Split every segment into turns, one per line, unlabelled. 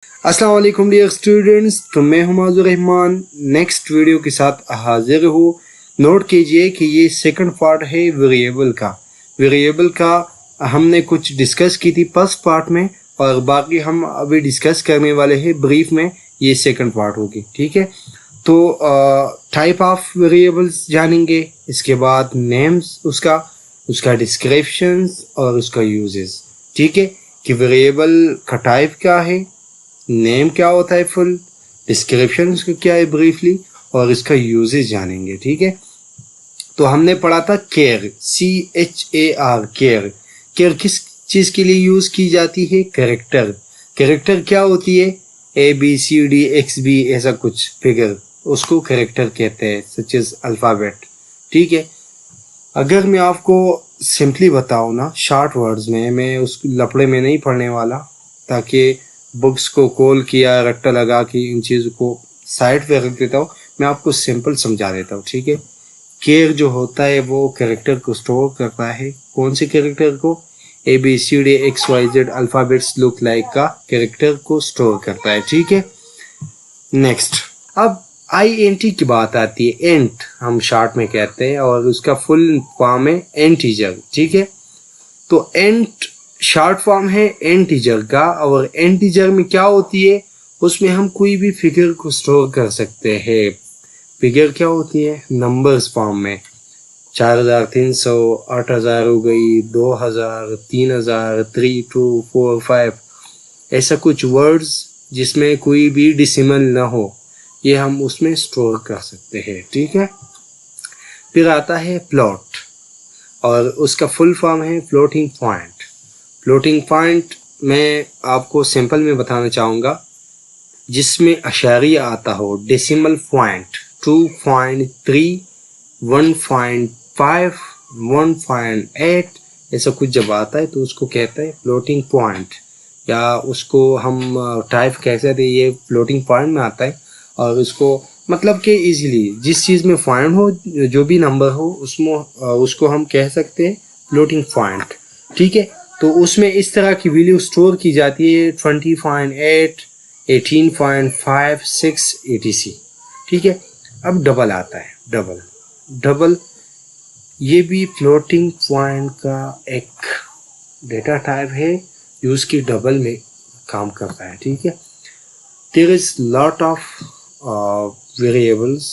अस्सलाम वालेकुम dear students, तो मैं हूं माज़ुर रहमान नेक्स्ट वीडियो के साथ हाजिर हूँ। नोट कीजिए कि ये सेकंड पार्ट है वेरिएबल का हमने कुछ डिस्कस की थी फर्स्ट पार्ट में, और बाकी हम अभी डिस्कस करने वाले हैं ब्रीफ में। ये सेकंड पार्ट होगी, ठीक है। तो टाइप ऑफ वेरिएबल्स जानेंगे, इसके बाद नेम्स उसका डिस्क्रिप्शंस और उसका यूजेस, ठीक है। कि वेरिएबल का टाइप क्या है, नेम क्या होता है फुल, डिस्क्रिप्शन उसका क्या है ब्रीफली, और इसका यूजेस जानेंगे, ठीक है। तो हमने पढ़ा था केयर, CHAR, केयर किस चीज के लिए यूज की जाती है? कैरेक्टर क्या होती है? ABCDXB ऐसा कुछ फिगर, उसको कैरेक्टर कहते हैं, सच एज अल्फाबेट, ठीक है। अगर मैं आपको सिंपली बताऊं ना, शॉर्ट वर्ड्स में, मैं उस लफड़े में नहीं पढ़ने वाला, ताकि बुक्स को खोल किया रट्टा लगा कि इन चीज़ों को साइड पे रख देता हूँ। मैं आपको सिंपल समझा देता हूँ, ठीक है। केयर जो होता है वो कैरेक्टर को स्टोर करता है। कौन से कैरेक्टर को? ABCDXYZ अल्फाबेट्स लुक लाइक का कैरेक्टर को स्टोर करता है, ठीक है। नेक्स्ट, अब INT की बात आती है। एंट हम शॉर्ट में कहते हैं, और उसका फुल फॉर्म है इंटीजर, ठीक है। तो एंट शॉर्ट फॉर्म है इंटीजर का, और इंटीजर में क्या होती है? उसमें हम कोई भी फिगर को स्टोर कर सकते हैं। फिगर क्या होती है? नंबर्स फॉर्म में। 4300, 8000 हो गई, 2000, 3000, 3, 2, 4, 5, ऐसा कुछ वर्ड्स जिसमें कोई भी डिसिमल ना हो, ये हम उसमें स्टोर कर सकते हैं, ठीक है। फिर आता है प्लॉट, और उसका फुल फॉर्म है फ्लोटिंग पॉइंट। मैं आपको सिंपल में बताना चाहूँगा, जिसमें अशारिया आता हो, डेसिमल पॉइंट, 2.3, 1.5, 1.8, ऐसा कुछ जब आता है तो उसको कहते हैं फ्लोटिंग पॉइंट, या उसको हम टाइप कह सकते हैं, ये फ्लोटिंग पॉइंट में आता है। और उसको मतलब कि इजीली जिस चीज़ में पॉइंट हो, जो भी नंबर हो, उसमें उसको हम कह सकते हैं फ्लोटिंग पॉइंट, ठीक है। तो उसमें इस तरह की वैल्यू स्टोर की जाती है, 20.8, 18.5, 6 etc, ठीक है। अब डबल आता है, डबल ये भी फ्लोटिंग पॉइंट का एक डेटा टाइप है जो उसकी डबल में काम करता है, ठीक है। There is lot of variables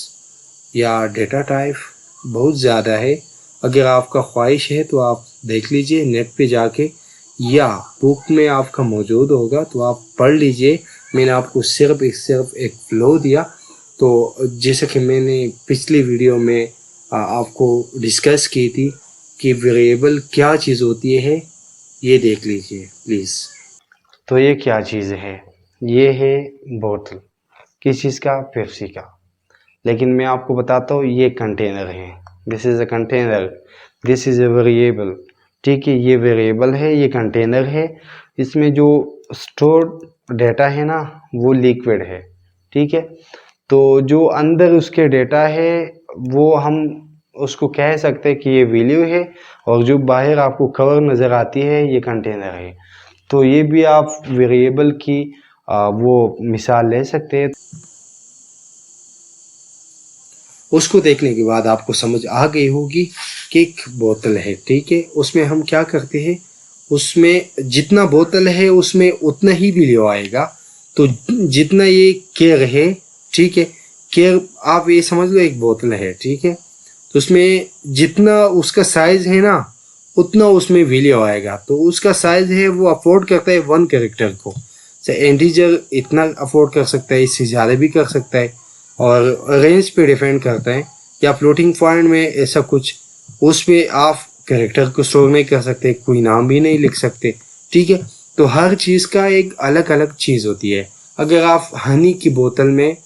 या डेटा टाइप बहुत ज़्यादा है। अगर आपका ख्वाहिश है तो आप देख लीजिए नेट पे जाके, या बुक में आपका मौजूद होगा तो आप पढ़ लीजिए। मैंने आपको सिर्फ एक फ्लो दिया। तो जैसे कि मैंने पिछली वीडियो में आपको डिस्कस की थी कि वेरिएबल क्या चीज़ होती है, ये देख लीजिए प्लीज़। तो ये क्या चीज़ है? ये है बोतल, किस चीज़ का? पेप्सी का। लेकिन मैं आपको बताता हूँ, ये कंटेनर है, this is a container, this is a variable, ठीक है। ये वेरिएबल है, ये कंटेनर है। इसमें जो स्टोर्ड डेटा है ना, वो लिक्विड है, ठीक है। तो जो अंदर उसके डेटा है वो हम उसको कह सकते हैं कि ये वैल्यू है, और जो बाहर आपको कवर नज़र आती है ये कंटेनर है। तो ये भी आप वेरिएबल की वो मिसाल ले सकते हैं। उसको देखने के बाद आपको समझ आ गई होगी कि एक बोतल है, ठीक है। उसमें हम क्या करते हैं, उसमें जितना बोतल है उसमें उतना ही वैल्यू आएगा। तो जितना ये केयर है, ठीक है, केयर आप ये समझ लो एक बोतल है, ठीक है। तो उसमें जितना उसका साइज है ना, उतना उसमें वैल्यू आएगा। तो उसका साइज है वो अफोर्ड करता है 1 कैरेक्टर को। इंटीजर इतना अफोर्ड कर सकता है, इससे ज़्यादा भी कर सकता है, और रेंज पे डिपेंड करता है। या फ्लोटिंग पॉइंट में ऐसा कुछ, उसमें आप कैरेक्टर को स्टोर नहीं कर सकते, कोई नाम भी नहीं लिख सकते, ठीक है। तो हर चीज़ का एक अलग अलग चीज़ होती है। अगर आप हनी की बोतल में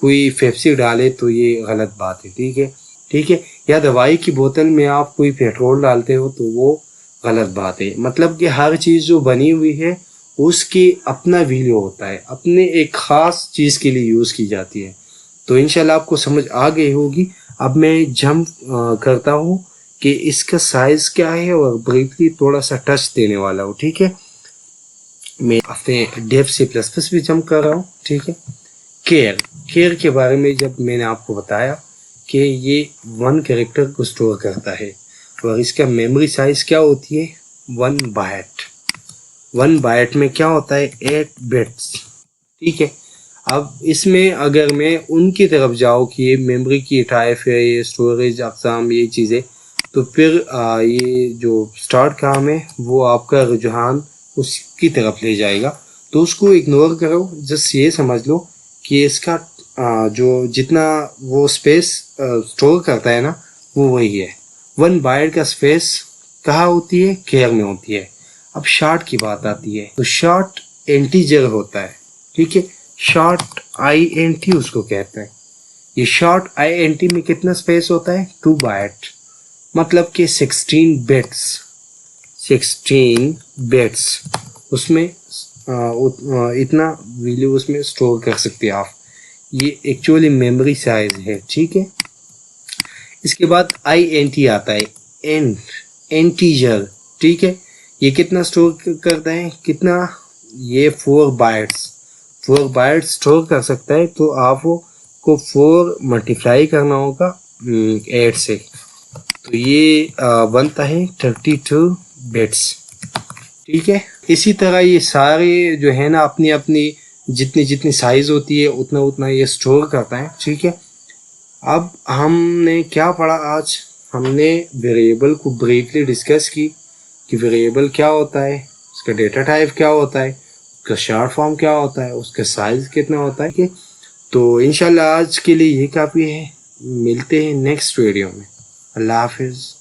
कोई पेप्सी डाले तो ये गलत बात है, ठीक है। या दवाई की बोतल में आप कोई पेट्रोल डालते हो तो वो गलत बात है। मतलब कि हर चीज़ जो बनी हुई है उसकी अपना वैल्यू होता है, अपने एक ख़ास चीज़ के लिए यूज़ की जाती है। तो इंशाल्लाह आपको समझ आ गई होगी। अब मैं जंप करता हूँ कि इसका साइज़ क्या है, और ब्रीफली थोड़ा सा टच देने वाला हूँ, ठीक है। मैं अपने डेव C++ भी जंप कर रहा हूँ, ठीक है। केयर के बारे में जब मैंने आपको बताया कि ये 1 कैरेक्टर को स्टोर करता है और इसका मेमोरी साइज क्या होती है 1 बाइट। 1 बाइट में क्या होता है 8 बिट्स, ठीक है। अब इसमें अगर मैं उनकी तरफ जाऊँ कि ये मेमोरी की टाइप है, ये स्टोरेज अक़साम, ये चीज़ें, तो फिर ये जो स्टार्ट काम है वो आपका रुझान उसकी तरफ ले जाएगा, तो उसको इग्नोर करो। जस्ट ये समझ लो कि इसका जो जितना वो स्पेस स्टोर करता है ना वो वही है। 1 बाइट का स्पेस कहाँ होती है, केयर में होती है। अब शॉर्ट की बात आती है तो शॉर्ट इंटीजर होता है, ठीक है। शॉर्ट INT उसको कहते हैं। ये शॉर्ट INT में कितना स्पेस होता है 2 बाइट, मतलब कि 16 बिट्स उसमें इतना वैल्यू उसमें स्टोर कर सकते हैं आप। ये एक्चुअली मेमोरी साइज है, ठीक है। इसके बाद INT आता है इंटीजर, ठीक है। ये कितना स्टोर करता है, कितना, ये 4 बाइट्स स्टोर कर सकता है। तो आपको 4 मल्टीप्लाई करना होगा 8 से, तो ये बनता है 32 बिट्स, ठीक है। इसी तरह ये सारे जो है ना अपनी अपनी जितनी साइज होती है उतना ये स्टोर करता है, ठीक है। अब हमने क्या पढ़ा आज, हमने वेरिएबल को ब्रीफली डिस्कस की कि वेरिएबल क्या होता है, उसका डेटा टाइप क्या होता है, उसका शॉर्ट फॉर्म क्या होता है, उसका साइज कितना होता है, ठीक है। तो इंशाल्लाह आज के लिए ये काफ़ी है, मिलते हैं नेक्स्ट वीडियो में। अल्लाह हाफिज़।